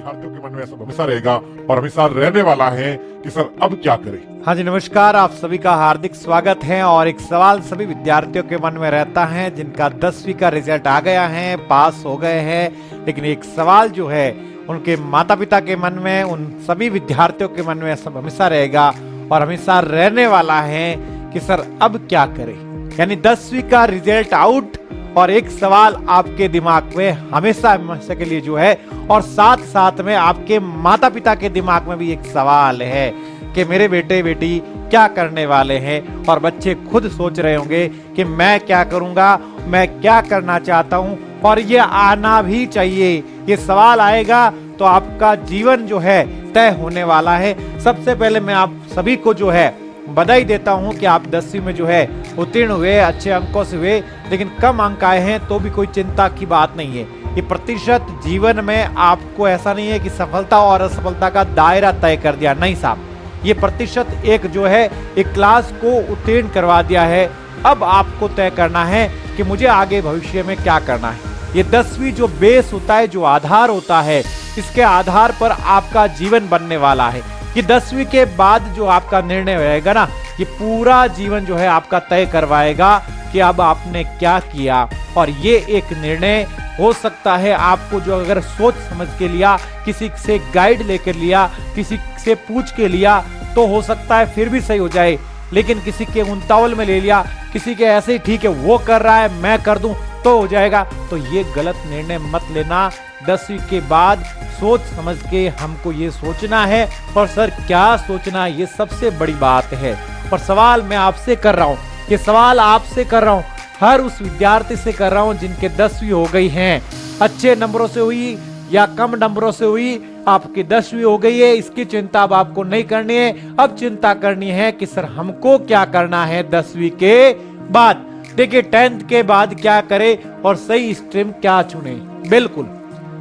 विद्यार्थियों के मन में ऐसा हमेशा रहेगा और हमेशा रहने वाला है कि सर अब क्या करें। हाँ जी, नमस्कार। आप सभी का हार्दिक स्वागत है। और एक सवाल सभी विद्यार्थियों के मन में रहता है जिनका 10वीं का रिजल्ट आ गया है, पास हो गए हैं, लेकिन एक सवाल जो है उनके माता पिता के मन में, उन सभी विद्यार्थियों के मन में सब हमेशा रहेगा और हमेशा रहने वाला है कि सर अब क्या करें। यानी 10वीं का रिजल्ट आउट और एक सवाल आपके दिमाग में हमेशा हमेशा के लिए जो है, और साथ साथ में आपके माता पिता के दिमाग में भी एक सवाल है कि मेरे बेटे बेटी क्या करने वाले हैं। और बच्चे खुद सोच रहे होंगे कि मैं क्या करूंगा, मैं क्या करना चाहता हूं। और ये आना भी चाहिए, ये सवाल आएगा तो आपका जीवन जो है तय होने वाला है। सबसे पहले मैं आप सभी को जो है बधाई देता हूं कि आप 10वीं में जो है उत्तीर्ण हुए, अच्छे अंकों से हुए, लेकिन कम अंक आए हैं तो भी कोई चिंता की बात नहीं है। ये प्रतिशत जीवन में आपको ऐसा नहीं है कि सफलता और असफलता का दायरा तय कर दिया, नहीं साहब। ये प्रतिशत एक जो है एक क्लास को उत्तीर्ण करवा दिया है। अब आपको तय करना है कि मुझे आगे भविष्य में क्या करना है। ये 10वीं जो बेस होता है, जो आधार होता है, इसके आधार पर आपका जीवन बनने वाला है। कि 10वीं के बाद जो आपका निर्णय रहेगा ना, ये पूरा जीवन जो है आपका तय करवाएगा कि अब आपने क्या किया। और ये एक निर्णय हो सकता है आपको जो अगर सोच समझ के लिया, किसी से गाइड लेकर लिया, किसी से पूछ के लिया, तो हो सकता है फिर भी सही हो जाए। लेकिन किसी के उतावल में ले लिया, किसी के ऐसे ही ठीक है वो कर रहा है मैं कर दूं तो हो जाएगा, तो ये गलत निर्णय मत लेना। 10वीं के बाद सोच समझ के हमको ये सोचना है। और सर क्या सोचना, ये सबसे बड़ी बात है। और सवाल मैं आपसे कर रहा हूँ, ये सवाल आपसे कर रहा हूँ, हर उस विद्यार्थी से कर रहा हूँ जिनके 10वीं हो गई हैं। अच्छे नंबरों से हुई या कम नंबरों से हुई, आपकी 10वीं हो गई है, इसकी चिंता अब आपको नहीं करनी है। अब चिंता करनी है कि सर हमको क्या करना है 10वीं के बाद। देखिए 10th के बाद क्या करे और सही स्ट्रीम क्या चुने। बिल्कुल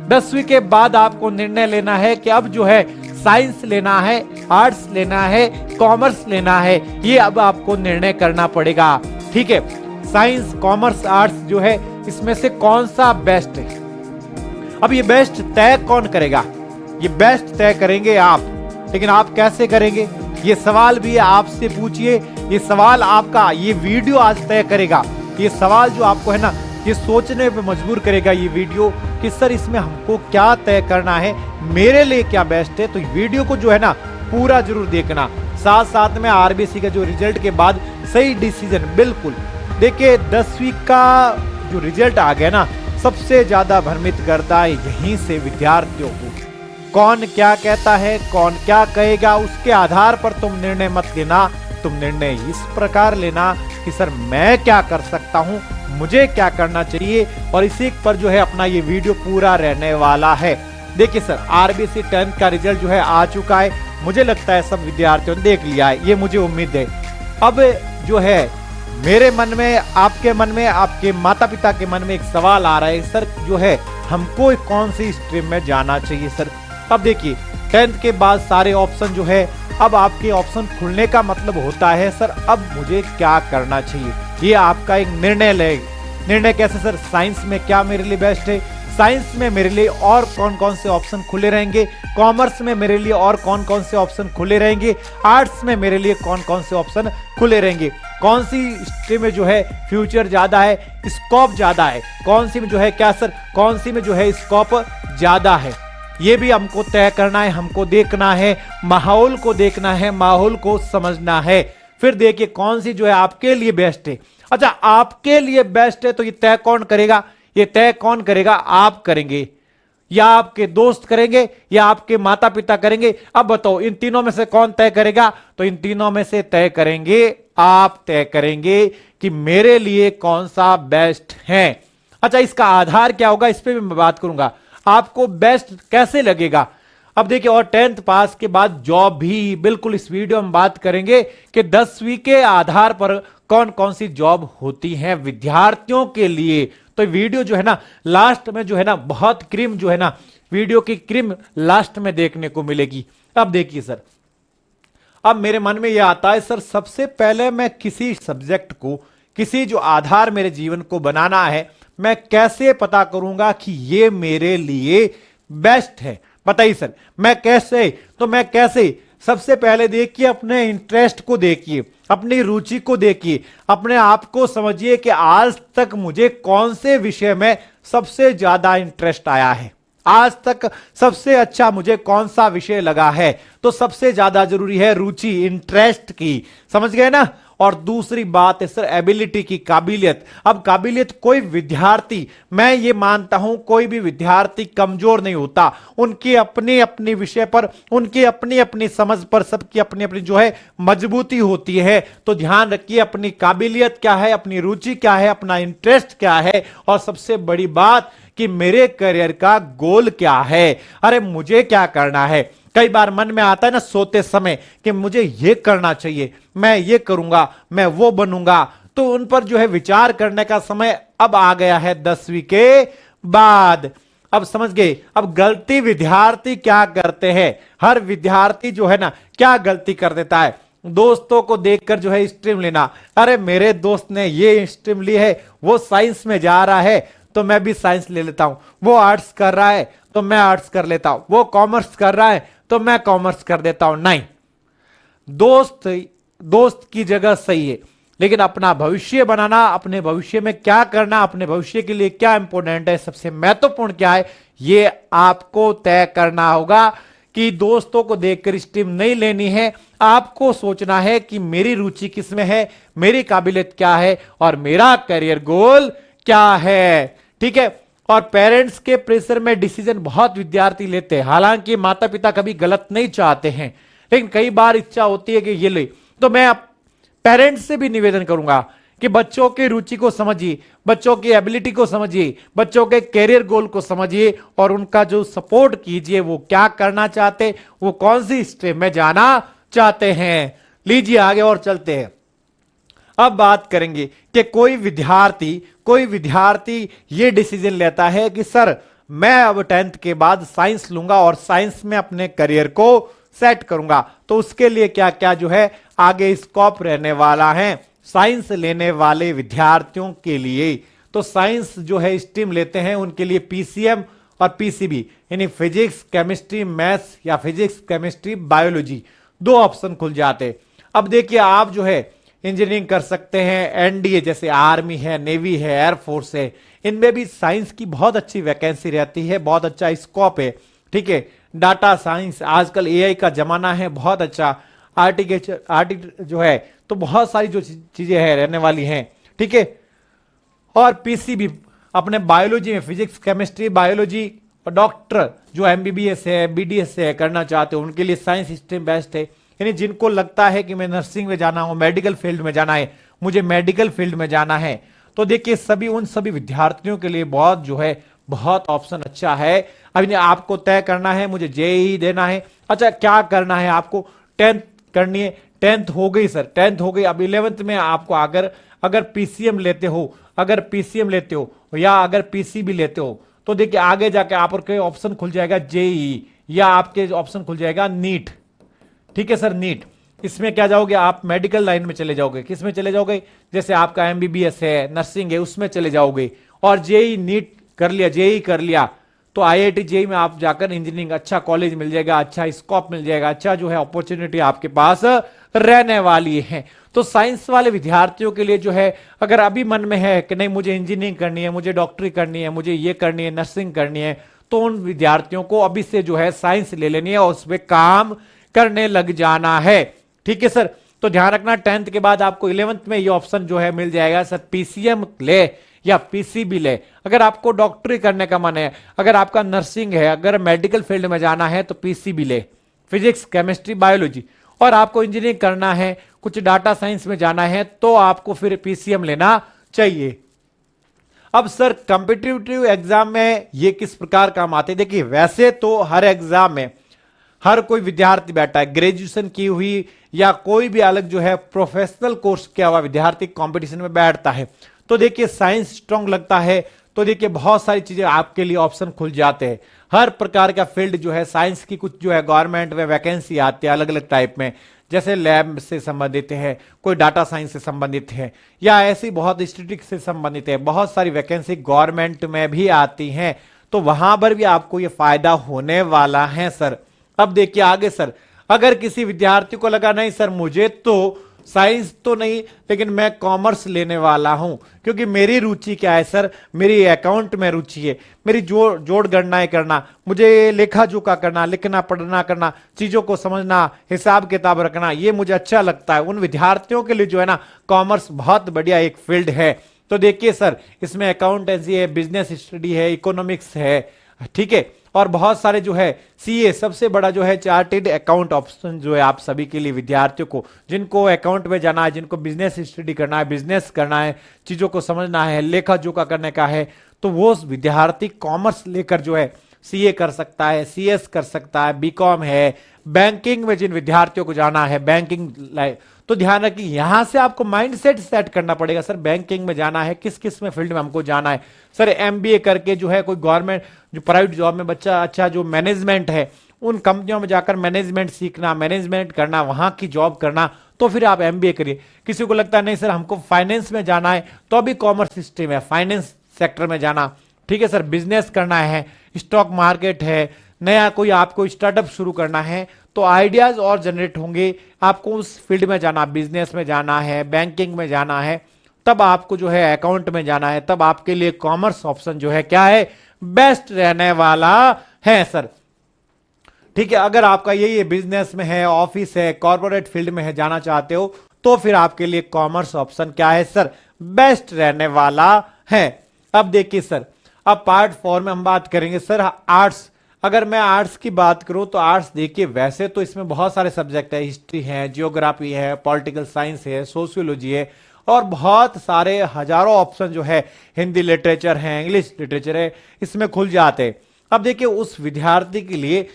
10वीं के बाद आपको निर्णय लेना है कि अब जो है साइंस लेना है, आर्ट्स लेना है, कॉमर्स लेना है। ये अब आपको निर्णय करना पड़ेगा। ठीक है, साइंस, कॉमर्स, आर्ट्स जो है इसमें से कौन सा बेस्ट है। अब ये बेस्ट तय कौन करेगा, ये बेस्ट तय करेंगे आप। लेकिन आप कैसे करेंगे, ये सवाल भी आपसे पूछिए। ये सवाल आपका ये वीडियो आज तय करेगा। ये सवाल जो आपको है ना, ये सोचने पे मजबूर करेगा ये वीडियो कि सर इसमें हमको क्या तय करना है, मेरे लिए क्या बेस्ट है। तो वीडियो को जो है ना पूरा जरूर देखना। साथ साथ में आरबीसी का जो रिजल्ट के बाद सही डिसीजन। बिल्कुल देखिए 10वीं का जो रिजल्ट आ गया ना, सबसे ज्यादा भ्रमित करता है यहीं से विद्यार्थियों को। कौन क्या कहता है, कौन क्या कहेगा, उसके आधार पर तुम निर्णय मत लेना। तुम निर्णय इस प्रकार लेना कि सर मैं क्या कर सकता हूं, मुझे क्या करना चाहिए। और इसी पर जो है अपना ये वीडियो पूरा रहने वाला है। देखिए सर आरबीसी 10th का रिजल्ट जो है आ चुका है। मुझे लगता है सब विद्यार्थियों ने देख लिया है, ये मुझे उम्मीद है। अब जो है मेरे मन में, आपके मन में, आपके माता पिता के मन में एक सवाल आ रहा है, सर जो है हमको कौन सी स्ट्रीम में जाना चाहिए सर। अब देखिए 10th के बाद सारे ऑप्शन जो है, अब आपके ऑप्शन खुलने का मतलब होता है सर अब मुझे क्या करना चाहिए। ये आपका एक निर्णय ले। निर्णय कैसे सर, साइंस में क्या मेरे लिए बेस्ट है, साइंस में मेरे लिए और कौन कौन से ऑप्शन खुले रहेंगे, कॉमर्स में मेरे लिए और कौन कौन से ऑप्शन खुले रहेंगे, आर्ट्स में मेरे लिए कौन कौन से ऑप्शन खुले रहेंगे, कौन सी स्ट्रीम में जो है फ्यूचर ज्यादा है, स्कोप ज्यादा है, कौन सी में जो है क्या सर, कौन सी में जो है स्कोप ज्यादा है। ये भी हमको तय करना है, हमको देखना है, माहौल को देखना है, माहौल को समझना है। फिर देखिए कौन सी जो है आपके लिए बेस्ट है। अच्छा आपके लिए बेस्ट है तो ये तय कौन करेगा, ये तय कौन करेगा, आप करेंगे या आपके दोस्त करेंगे या आपके माता पिता करेंगे। अब बताओ इन तीनों में से कौन तय करेगा, तो इन तीनों में से तय करेंगे आप, तय करेंगे कि मेरे लिए कौन सा बेस्ट है। अच्छा इसका आधार क्या होगा, इस पे भी मैं बात करूंगा। आपको बेस्ट कैसे लगेगा। अब देखिए और 10th पास के बाद जॉब भी, बिल्कुल इस वीडियो में बात करेंगे कि 10वीं के आधार पर कौन कौन सी जॉब होती है विद्यार्थियों के लिए। तो वीडियो जो है ना लास्ट में जो है ना बहुत क्रीम जो है ना, वीडियो की क्रीम लास्ट में देखने को मिलेगी। अब देखिए सर, अब मेरे मन में यह आता है सर सबसे पहले मैं किसी सब्जेक्ट को, किसी जो आधार मेरे जीवन को बनाना है, मैं कैसे पता करूंगा कि ये मेरे लिए बेस्ट है, बताइए सर, मैं कैसे? सबसे पहले देखिए, अपने इंटरेस्ट को देखिए, अपनी रुचि को देखिए, अपने आप को समझिए कि आज तक मुझे कौन से विषय में सबसे ज्यादा इंटरेस्ट आया है, आज तक सबसे अच्छा मुझे कौन सा विषय लगा है। तो सबसे ज्यादा जरूरी है रुचि, इंटरेस्ट की, समझ गए ना। और दूसरी बात है सर एबिलिटी की, काबिलियत। अब काबिलियत, कोई विद्यार्थी, मैं ये मानता हूं कोई भी विद्यार्थी कमजोर नहीं होता, उनकी अपनी अपनी विषय पर, उनकी अपनी अपनी समझ पर सबकी अपनी अपनी जो है मजबूती होती है। तो ध्यान रखिए अपनी काबिलियत क्या है, अपनी रुचि क्या है, अपना इंटरेस्ट क्या है, और सबसे बड़ी बात कि मेरे करियर का गोल क्या है, अरे मुझे क्या करना है। कई बार मन में आता है ना सोते समय कि मुझे ये करना चाहिए, मैं ये करूंगा, मैं वो बनूंगा। तो उन पर जो है विचार करने का समय अब आ गया है 10वीं के बाद। अब समझ गए। अब गलती विद्यार्थी क्या करते हैं, हर विद्यार्थी जो है ना क्या गलती कर देता है, दोस्तों को देखकर जो है स्ट्रीम लेना। अरे मेरे दोस्त ने ये स्ट्रीम ली है, वो साइंस में जा रहा है तो मैं भी साइंस ले लेता हूं, वो आर्ट्स कर रहा है तो मैं आर्ट्स कर लेता हूं, वो कॉमर्स कर रहा है तो मैं कॉमर्स कर देता हूं। नहीं, दोस्त की जगह सही है, लेकिन अपना भविष्य बनाना, अपने भविष्य में क्या करना, अपने भविष्य के लिए क्या इंपॉर्टेंट है, सबसे महत्वपूर्ण क्या है, ये आपको तय करना होगा। कि दोस्तों को देखकर स्ट्रीम नहीं लेनी है, आपको सोचना है कि मेरी रुचि किसमें है, मेरी काबिलियत क्या है, और मेरा करियर गोल क्या है। ठीक है। और पेरेंट्स के प्रेशर में डिसीजन बहुत विद्यार्थी लेते हैं, हालांकि माता पिता कभी गलत नहीं चाहते हैं, लेकिन कई बार इच्छा होती है कि ये ले। तो मैं पेरेंट्स से भी निवेदन करूंगा कि बच्चों की रुचि को समझिए, बच्चों की एबिलिटी को समझिए, बच्चों के कैरियर गोल को समझिए, और उनका जो सपोर्ट कीजिए, वो क्या करना चाहते, वो कौन सी स्ट्रीम में जाना चाहते हैं। लीजिए आगे और चलते हैं। अब बात करेंगे कि कोई विद्यार्थी ये डिसीजन लेता है कि सर मैं अब 10th के बाद साइंस लूंगा और साइंस में अपने करियर को सेट करूंगा। तो उसके लिए क्या क्या जो है आगे स्कोप रहने वाला है साइंस लेने वाले विद्यार्थियों के लिए। तो साइंस जो है स्ट्रीम लेते हैं उनके लिए पीसीएम और पीसीबी, यानी फिजिक्स केमिस्ट्री मैथ्स या फिजिक्स केमिस्ट्री बायोलॉजी, दो ऑप्शन खुल जाते। अब देखिए आप जो है इंजीनियरिंग कर सकते हैं, एनडीए जैसे आर्मी है, नेवी है, एयरफोर्स है, इनमें भी साइंस की बहुत अच्छी वैकेंसी रहती है, बहुत अच्छा स्कोप है। ठीक है। डाटा साइंस, आजकल एआई का जमाना है, बहुत अच्छा आर्टिफिशियल जो है, तो बहुत सारी जो चीजें हैं रहने वाली हैं। ठीक है। और पीसीबी अपने बायोलॉजी में, फिजिक्स केमिस्ट्री बायोलॉजी, और डॉक्टर जो एमबीबीएस है, बीडीएस है करना चाहते हो उनके लिए साइंस स्ट्रीम बेस्ट है। यानी जिनको लगता है कि मैं नर्सिंग में जाना हूं, मेडिकल फील्ड में जाना है, मुझे मेडिकल फील्ड में जाना है, तो देखिए उन सभी विद्यार्थियों के लिए बहुत जो है बहुत ऑप्शन अच्छा है। अभी आपको तय करना है मुझे जेईई देना है, अच्छा क्या करना है आपको, 10th करनी है, 10th हो गई सर, 10th हो गई, अब 11th में आपको अगर पीसीएम लेते हो, या अगर पीसीबी लेते हो, तो देखिए आगे जाके आप और ऑप्शन खुल जाएगा जेईई, या आपके ऑप्शन खुल जाएगा नीट। ठीक है सर, नीट, इसमें क्या जाओगे आप, मेडिकल लाइन में चले जाओगे। किस में चले जाओगे, जैसे आपका एमबीबीएस है, नर्सिंग है, उसमें चले जाओगे। और जेई नीट कर लिया, जेई कर लिया, तो आईआईटी जेई में आप जाकर इंजीनियरिंग अच्छा कॉलेज मिल जाएगा, अच्छा स्कोप मिल जाएगा, अच्छा जो है अपॉर्चुनिटी आपके पास रहने वाली है। तो साइंस वाले विद्यार्थियों के लिए जो है, अगर अभी मन में है कि नहीं मुझे इंजीनियरिंग करनी है, मुझे डॉक्टरी करनी है, मुझे ये करनी है, नर्सिंग करनी है, तो उन विद्यार्थियों को अभी से जो है साइंस ले लेनी है और उस पर काम करने लग जाना है। ठीक है सर। तो ध्यान रखना 10th के बाद आपको 11th में ये ऑप्शन जो है मिल जाएगा सर, पीसीएम ले या पीसीबी ले। अगर आपको डॉक्टरी करने का मन है, अगर आपका नर्सिंग है, अगर मेडिकल फील्ड में जाना है तो पीसीबी ले, फिजिक्स केमिस्ट्री बायोलॉजी। और आपको इंजीनियरिंग करना है, कुछ डाटा साइंस में जाना है, तो आपको फिर पीसीएम लेना चाहिए। अब सर कॉम्पिटिटिव एग्जाम में ये किस प्रकार काम आते हैं, देखिए वैसे तो हर एग्जाम में हर कोई विद्यार्थी बैठा है, ग्रेजुएशन की हुई या कोई भी अलग जो है प्रोफेशनल कोर्स किया हुआ विद्यार्थी कंपटीशन में बैठता है। तो देखिए साइंस स्ट्रांग लगता है, तो देखिए बहुत सारी चीजें आपके लिए ऑप्शन खुल जाते हैं। हर प्रकार का फील्ड जो है साइंस की, कुछ जो है गवर्नमेंट में वैकेंसी आती है अलग अलग टाइप में, जैसे लैब से संबंधित है, कोई डाटा साइंस से संबंधित है, या ऐसी बहुत स्टैटिस्टिक्स से संबंधित है, बहुत सारी वैकेंसी गवर्नमेंट में भी आती हैं। तो वहां पर भी आपको ये फायदा होने वाला है सर। अब देखिए आगे सर, अगर किसी विद्यार्थी को लगा नहीं सर मुझे तो साइंस तो नहीं लेकिन मैं कॉमर्स लेने वाला हूं, क्योंकि मेरी रुचि क्या है सर, मेरी अकाउंट में रुचि है, मेरी जोड़ गणनाएं करना, मुझे लेखा जोखा करना, लिखना पढ़ना करना, चीजों को समझना, हिसाब किताब रखना, ये मुझे अच्छा लगता है। उन विद्यार्थियों के लिए जो है ना कॉमर्स बहुत बढ़िया एक फील्ड है। तो देखिए सर, इसमें अकाउंटेंसी है, बिजनेस स्टडी है, इकोनॉमिक्स है, ठीक है, और बहुत सारे जो है सीए, सबसे बड़ा जो है चार्टेड अकाउंट ऑप्शन जो है आप सभी के लिए विद्यार्थियों को, जिनको अकाउंट में जाना है, जिनको बिजनेस स्टडी करना है, बिजनेस करना है, चीजों को समझना है, लेखा जोखा करने का है, तो वो विद्यार्थी कॉमर्स लेकर जो है सीए कर सकता है, सीएस कर सकता है, बीकॉम है। बैंकिंग में जिन विद्यार्थियों को जाना है, बैंकिंग, तो ध्यान रखिए यहां से आपको माइंडसेट सेट करना पड़ेगा सर, बैंकिंग में जाना है, किस किस में फील्ड में हमको जाना है। सर एमबीए करके जो है कोई गवर्नमेंट जो प्राइवेट जॉब में बच्चा अच्छा जो मैनेजमेंट है, उन कंपनियों में जाकर मैनेजमेंट सीखना, मैनेजमेंट करना, वहां की जॉब करना, तो फिर आप एमबीए करिए। किसी को लगता है नहीं सर हमको फाइनेंस में जाना है, तो अभी कॉमर्स स्ट्रीम है, फाइनेंस सेक्टर में जाना, ठीक है सर। बिजनेस करना है, स्टॉक मार्केट है, नया कोई आपको स्टार्टअप शुरू करना है, तो आइडियाज और जनरेट होंगे, आपको उस फील्ड में जाना, बिजनेस में जाना है, बैंकिंग में जाना है, तब आपको जो है अकाउंट में जाना है, तब आपके लिए कॉमर्स ऑप्शन जो है क्या है, बेस्ट रहने वाला है सर। ठीक है, अगर आपका यही है, बिजनेस में है, ऑफिस है, कॉर्पोरेट फील्ड में है, जाना चाहते हो, तो फिर आपके लिए कॉमर्स ऑप्शन क्या है सर, बेस्ट रहने वाला है। अब देखिए सर, अब पार्ट 4 में हम बात करेंगे सर आर्ट्स। अगर मैं आर्ट्स की बात करूं तो आर्ट्स देखिए वैसे तो इसमें बहुत सारे सब्जेक्ट है, हिस्ट्री है, जियोग्राफी है, पॉलिटिकल साइंस है, सोशियोलॉजी है, और बहुत सारे हजारों ऑप्शन जो है, हिंदी लिटरेचर है, इंग्लिश लिटरेचर है, इसमें खुल जाते हैं। अब देखिए उस विद्यार्थी के लिए,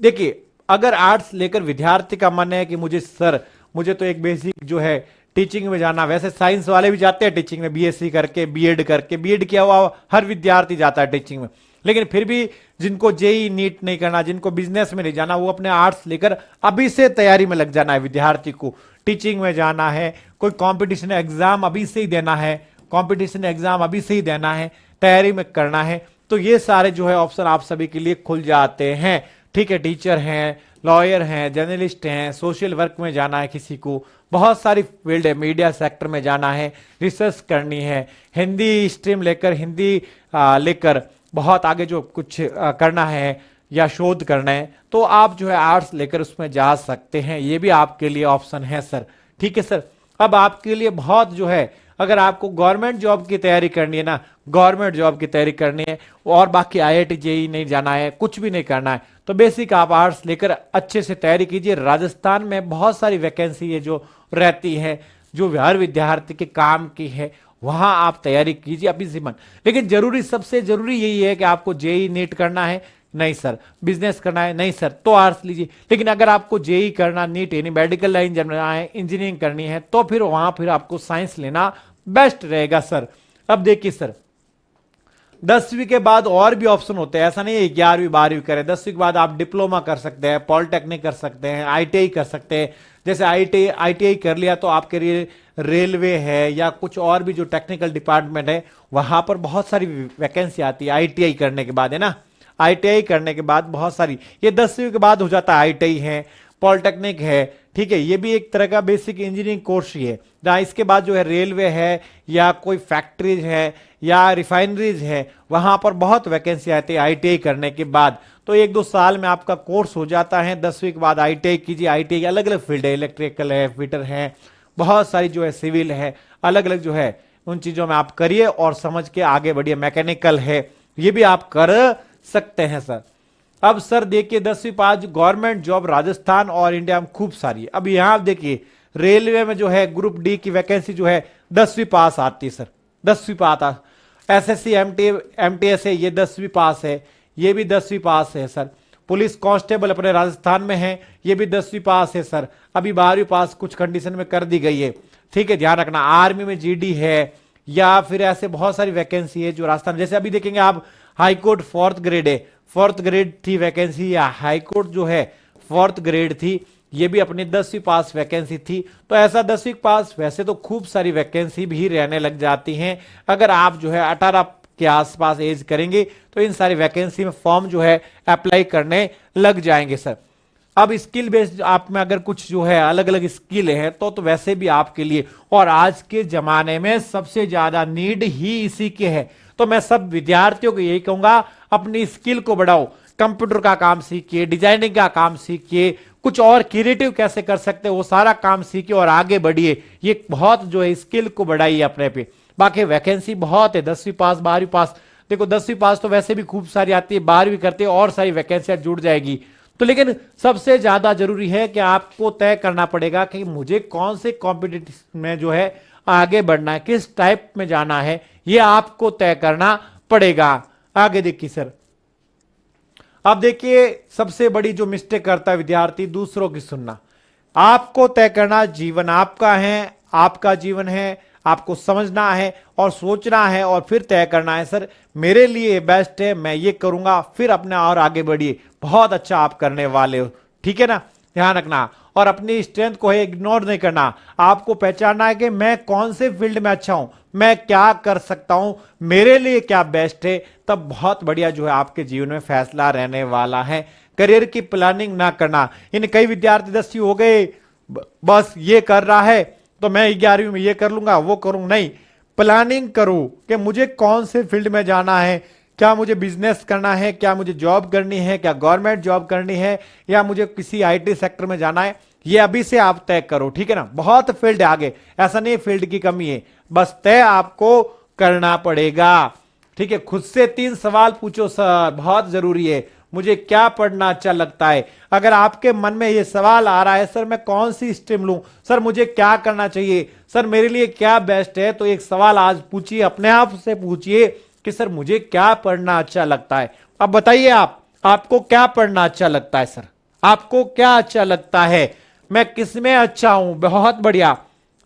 देखिए अगर आर्ट्स लेकर विद्यार्थी का मन है कि मुझे सर मुझे तो एक बेसिक जो है टीचिंग में जाना, वैसे साइंस वाले भी जाते हैं टीचिंग में, बीएससी करके, बीएड करके, बीएड किया हुआ हर विद्यार्थी जाता है टीचिंग में, लेकिन फिर भी जिनको जेई नीट नहीं करना, जिनको बिजनेस में नहीं जाना, वो अपने आर्ट्स लेकर अभी से तैयारी में लग जाना है। विद्यार्थी को टीचिंग में जाना है, कोई कंपटीशन एग्जाम अभी से ही देना है, कंपटीशन एग्जाम अभी से ही देना है, तैयारी में करना है, तो ये सारे जो है ऑप्शन आप सभी के लिए खुल जाते हैं। ठीक है, टीचर हैं, लॉयर हैं, जर्नलिस्ट हैं, सोशल वर्क में जाना है किसी को, बहुत सारी फील्ड है, मीडिया सेक्टर में जाना है, रिसर्च करनी है, हिंदी स्ट्रीम लेकर, हिंदी लेकर बहुत आगे जो कुछ करना है या शोध करना है, तो आप जो है आर्ट्स लेकर उसमें जा सकते हैं, ये भी आपके लिए ऑप्शन है सर। ठीक है सर, अब आपके लिए बहुत जो है, अगर आपको गवर्नमेंट जॉब की तैयारी करनी है ना, गवर्नमेंट जॉब की तैयारी करनी है, और बाकी आईआईटी जेई नहीं जाना है, कुछ भी नहीं करना है, तो बेसिक आप आर्ट्स लेकर अच्छे से तैयारी कीजिए। राजस्थान में बहुत सारी वैकेंसी है जो रहती है, जो हर विद्यार्थी के काम की है, वहां आप तैयारी कीजिए अभी से मन। लेकिन जरूरी, सबसे जरूरी यही है कि आपको जेई नीट करना है, नहीं सर, बिजनेस करना है, नहीं सर, तो आर्ट्स लीजिए। लेकिन अगर आपको जेई करना, नीट यानी मेडिकल लाइन जाना है, इंजीनियरिंग करनी है, तो फिर वहां फिर आपको साइंस लेना बेस्ट रहेगा सर। अब देखिए सर, 10वीं के बाद और भी ऑप्शन होते हैं, ऐसा नहीं है 11वीं 12वीं करें, 10वीं के बाद आप डिप्लोमा कर सकते हैं, पॉलिटेक्निक कर सकते हैं, आईटीआई कर सकते हैं। जैसे आईटीआई कर लिया तो आपके लिए रेलवे है या कुछ और भी जो टेक्निकल डिपार्टमेंट है, वहां पर बहुत सारी वैकेंसी आती है आईटीआई करने के बाद, है ना। आईटीआई करने के बाद बहुत सारी, ये 10वीं के बाद हो जाता है, आईटीआई है, पॉलिटेक्निक है, ठीक है, ये भी एक तरह का बेसिक इंजीनियरिंग कोर्स ही है। जहाँ इसके बाद जो है रेलवे है या कोई फैक्ट्रीज है या रिफाइनरीज है, वहां पर बहुत वैकेंसी आती है आईटीआई करने के बाद। तो 1-2 साल में आपका कोर्स हो जाता है, 10वीं के बाद आईटीआई कीजिए। आईटीआई अलग अलग फील्ड है, इलेक्ट्रिकल है, फिटर है, बहुत सारी जो है सिविल है, अलग अलग जो है उन चीजों में आप करिए और समझ के आगे बढ़िए। मैकेनिकल है, ये भी आप कर सकते हैं सर। अब सर देखिए 10वीं पास गवर्नमेंट जॉब राजस्थान और इंडिया में खूब सारी है। अब यहां आप देखिए रेलवे में जो है ग्रुप डी की वैकेंसी जो है 10वीं पास आती है सर, 10वीं पास। एसएससी एमटीएस है, ये 10वीं पास है, ये भी 10वीं पास है सर। पुलिस कांस्टेबल अपने राजस्थान में है, ये भी 10वीं पास है सर। अभी 12वीं पास कुछ कंडीशन में कर दी गई है, ठीक है, ध्यान रखना। आर्मी में जीडी है, या फिर ऐसे बहुत सारी वैकेंसी है जो राजस्थान, जैसे अभी देखेंगे आप हाईकोर्ट 4th ग्रेड है, 4th ग्रेड थी वैकेंसी, या हाईकोर्ट जो है 4th ग्रेड थी, ये भी अपनी 10वीं पास वैकेंसी थी। तो ऐसा 10वीं पास वैसे तो खूब सारी वैकेंसी भी रहने लग जाती हैं। अगर आप जो है 18 के आसपास एज करेंगे तो इन सारी वैकेंसी में फॉर्म जो है अप्लाई करने लग जाएंगे सर। अब स्किल बेस्ड आप में अगर कुछ जो है अलग अलग स्किल है तो वैसे भी आपके लिए, और आज के जमाने में सबसे ज्यादा नीड ही इसी के है। तो मैं सब विद्यार्थियों को यही कहूंगा, अपनी स्किल को बढ़ाओ, कंप्यूटर का काम सीखिए, डिजाइनिंग का काम सीखिए, कुछ और क्रिएटिव कैसे कर सकते हैं वो सारा काम सीखिए और आगे बढ़िए। ये बहुत जो है स्किल को बढ़ाइए अपने पे। बाकी वैकेंसी बहुत है, 10वीं पास 12वीं पास, देखो 10वीं पास तो वैसे भी खूब सारी आती है, 12वीं करते और सारी वैकेंसियां जुड़ जाएगी। तो लेकिन सबसे ज्यादा जरूरी है कि आपको तय करना पड़ेगा कि मुझे कौन से कॉम्पिटिटिव में जो है आगे बढ़ना है, किस टाइप में जाना है, ये आपको तय करना पड़ेगा। आगे देखिए सर, अब देखिए सबसे बड़ी जो मिस्टेक करता है विद्यार्थी, दूसरों की सुनना। आपको तय करना, जीवन आपका है, आपका जीवन है, आपको समझना है और सोचना है और फिर तय करना है सर मेरे लिए बेस्ट है, मैं ये करूंगा, फिर अपने और आगे बढ़िए, बहुत अच्छा आप करने वाले हो, ठीक है ना, ध्यान रखना। और अपनी स्ट्रेंथ को इग्नोर नहीं करना, आपको पहचानना है कि मैं कौन से फील्ड में अच्छा हूं, मैं क्या कर सकता हूं, मेरे लिए क्या बेस्ट है, तब बहुत बढ़िया जो है आपके जीवन में फैसला रहने वाला है। करियर की प्लानिंग ना करना, इन कई विद्यार्थी 10वीं हो गए, बस ये कर रहा है तो मैं 11वीं में ये कर लूंगा वो करूं, नहीं, प्लानिंग करो कि मुझे कौन से फील्ड में जाना है, क्या मुझे बिजनेस करना है, क्या मुझे जॉब करनी है, क्या गवर्नमेंट जॉब करनी है, या मुझे किसी आईटी सेक्टर में जाना है, ये अभी से आप तय करो, ठीक है ना। बहुत फील्ड आगे, ऐसा नहीं फील्ड की कमी है, बस तय आपको करना पड़ेगा, ठीक है। खुद से 3 सवाल पूछो सर, बहुत जरूरी है, मुझे क्या पढ़ना अच्छा लगता है। अगर आपके मन में ये सवाल आ रहा है सर मैं कौन सी स्ट्रीम लूं, सर मुझे क्या करना चाहिए, सर मेरे लिए क्या बेस्ट है, तो एक सवाल आज पूछिए, अपने आप से पूछिए कि सर मुझे क्या पढ़ना अच्छा लगता है। अब बताइए आपको क्या पढ़ना अच्छा लगता है सर, आपको क्या अच्छा लगता है, मैं किस में अच्छा हूं, बहुत बढ़िया।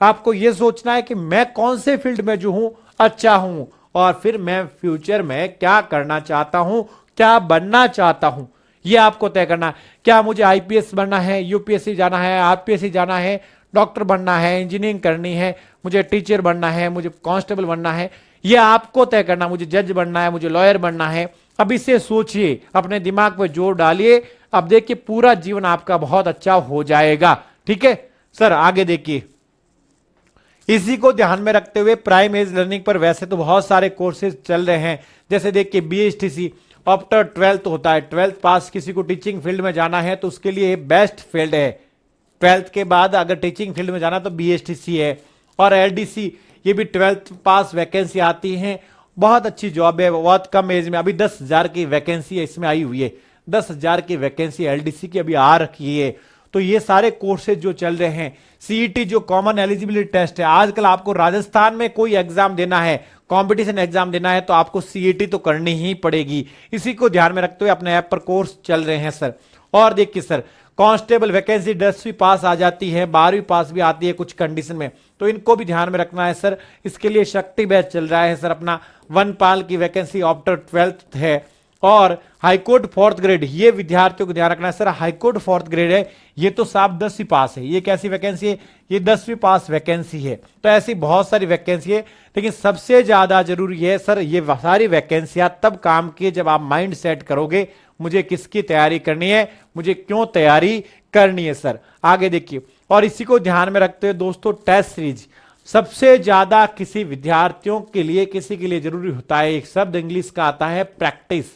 आपको यह सोचना है कि मैं कौन से फील्ड में जो हूं अच्छा हूं, और फिर मैं फ्यूचर में क्या करना चाहता हूं, क्या बनना चाहता हूं, यह आपको तय करना। क्या मुझे आईपीएस बनना है, यूपीएससी जाना है, आरपीएससी जाना है, डॉक्टर बनना है, इंजीनियरिंग करनी है, मुझे टीचर बनना है, मुझे कांस्टेबल बनना है, यह आपको तय करना। मुझे जज बनना है, मुझे लॉयर बनना है। अब इसे सोचिए, अपने दिमाग पर जोर डालिए, अब देखिए पूरा जीवन आपका बहुत अच्छा हो जाएगा, ठीक है सर। आगे देखिए, इसी को ध्यान में रखते हुए प्राइम एज लर्निंग पर वैसे तो बहुत सारे कोर्सेज चल रहे हैं, जैसे देखिए बीएसटीसी आफ्टर 12th होता है, 12th पास किसी को टीचिंग फील्ड में जाना है तो उसके लिए बेस्ट फील्ड है। 12th के बाद अगर टीचिंग फील्ड में जाना तो बीएसटीसी है। और एलडीसी, ये भी 12th पास वैकेंसी आती है, बहुत अच्छी जॉब है, बहुत कम एज में, अभी 10,000 की वैकेंसी इसमें आई हुई है, 10,000 की वैकेंसी एलडीसी की अभी आ रखी है। तो ये सारे कोर्सेज जो चल रहे हैं, सीईटी जो कॉमन एलिजिबिलिटी टेस्ट है, आजकल आपको राजस्थान में कोई एग्जाम देना है, कंपटीशन एग्जाम देना है तो आपको सीईटी तो करनी ही पड़ेगी। इसी को ध्यान में रखते हुए अपने ऐप पर कोर्स चल रहे हैं सर। और देखिए सर, कांस्टेबल वैकेंसी 10वीं पास आ जाती है, 12वीं पास भी आती है कुछ कंडीशन में, तो इनको भी ध्यान में रखना है सर। इसके लिए शक्ति बैच चल रहा है सर अपना, वनपाल की वैकेंसी आफ्टर 12th है। और हाईकोर्ट 4th ग्रेड, ये विद्यार्थियों को ध्यान रखना है सर, हाईकोर्ट 4th ग्रेड है, ये तो साफ 10वीं पास है, ये कैसी वैकेंसी है, ये 10वीं पास वैकेंसी है। तो ऐसी बहुत सारी वैकेंसी है, लेकिन सबसे ज्यादा जरूरी है सर ये सारी वैकेंसियां तब काम की जब आप माइंड सेट करोगे मुझे किसकी तैयारी करनी है, मुझे क्यों तैयारी करनी है सर। आगे देखिए, और इसी को ध्यान में रखते हुए दोस्तों, टेस्ट सीरीज सबसे ज्यादा किसी विद्यार्थियों के लिए, किसी के लिए जरूरी होता है, एक शब्द इंग्लिश का आता है प्रैक्टिस।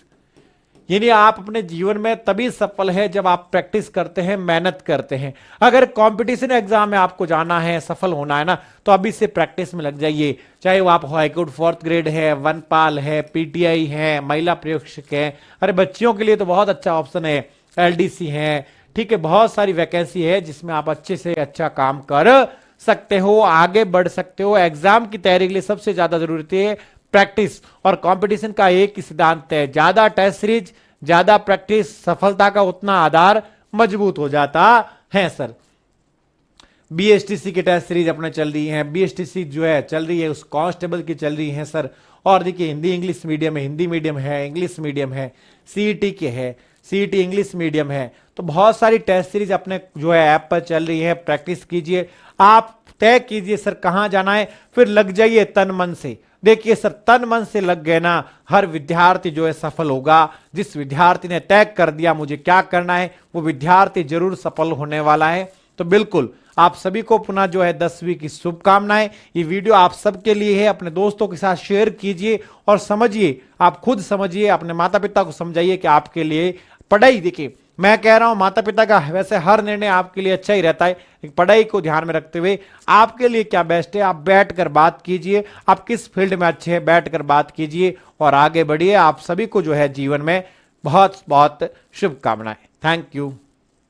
यानी आप अपने जीवन में तभी सफल है जब आप प्रैक्टिस करते हैं, मेहनत करते हैं। अगर कंपटीशन एग्जाम में आपको जाना है, सफल होना है ना, तो अभी से प्रैक्टिस में लग जाइए। चाहे वो आप हाईकोर्ट 4th ग्रेड है, वनपाल है, पीटीआई है, महिला प्रशिक्षक है, अरे बच्चियों के लिए तो बहुत अच्छा ऑप्शन है, एलडीसी है, ठीक है, बहुत सारी वैकेंसी है जिसमें आप अच्छे से अच्छा काम कर सकते हो, आगे बढ़ सकते हो। एग्जाम की तैयारी के लिए सबसे ज्यादा जरूरत है प्रैक्टिस। और कंपटीशन का एक ही सिद्धांत है, ज्यादा टेस्ट सीरीज, ज्यादा प्रैक्टिस, सफलता का उतना आधार मजबूत हो जाता है सर। बीएसटीसी की टेस्ट सीरीज अपने चल रही है, बीएसटीसी जो है चल रही है, उस कांस्टेबल की चल रही है सर। और देखिए हिंदी इंग्लिश मीडियम है, हिंदी मीडियम है, इंग्लिश मीडियम है, सीईटी के है, सीईटी इंग्लिश मीडियम है। तो बहुत सारी टेस्ट सीरीज अपने जो है ऐप पर चल रही है, प्रैक्टिस कीजिए, आप तय कीजिए सर कहां जाना है, फिर लग जाइए तन मन से। देखिए सर, तन मन से लग गए ना, हर विद्यार्थी जो है सफल होगा। जिस विद्यार्थी ने तय कर दिया मुझे क्या करना है, वो विद्यार्थी जरूर सफल होने वाला है। तो बिल्कुल आप सभी को पुनः जो है 10वीं की शुभकामनाएं। ये वीडियो आप सबके लिए है, अपने दोस्तों के साथ शेयर कीजिए और समझिए, आप खुद समझिए, अपने माता पिता को समझाइए कि आपके लिए पढ़ाई, देखिए मैं कह रहा हूं माता पिता का वैसे हर निर्णय आपके लिए अच्छा ही रहता है, लेकिन पढ़ाई को ध्यान में रखते हुए आपके लिए क्या बेस्ट है, आप बैठकर बात कीजिए, आप किस फील्ड में अच्छे हैं बैठकर बात कीजिए और आगे बढ़िए। आप सभी को जो है जीवन में बहुत बहुत शुभकामनाएं। Thank you.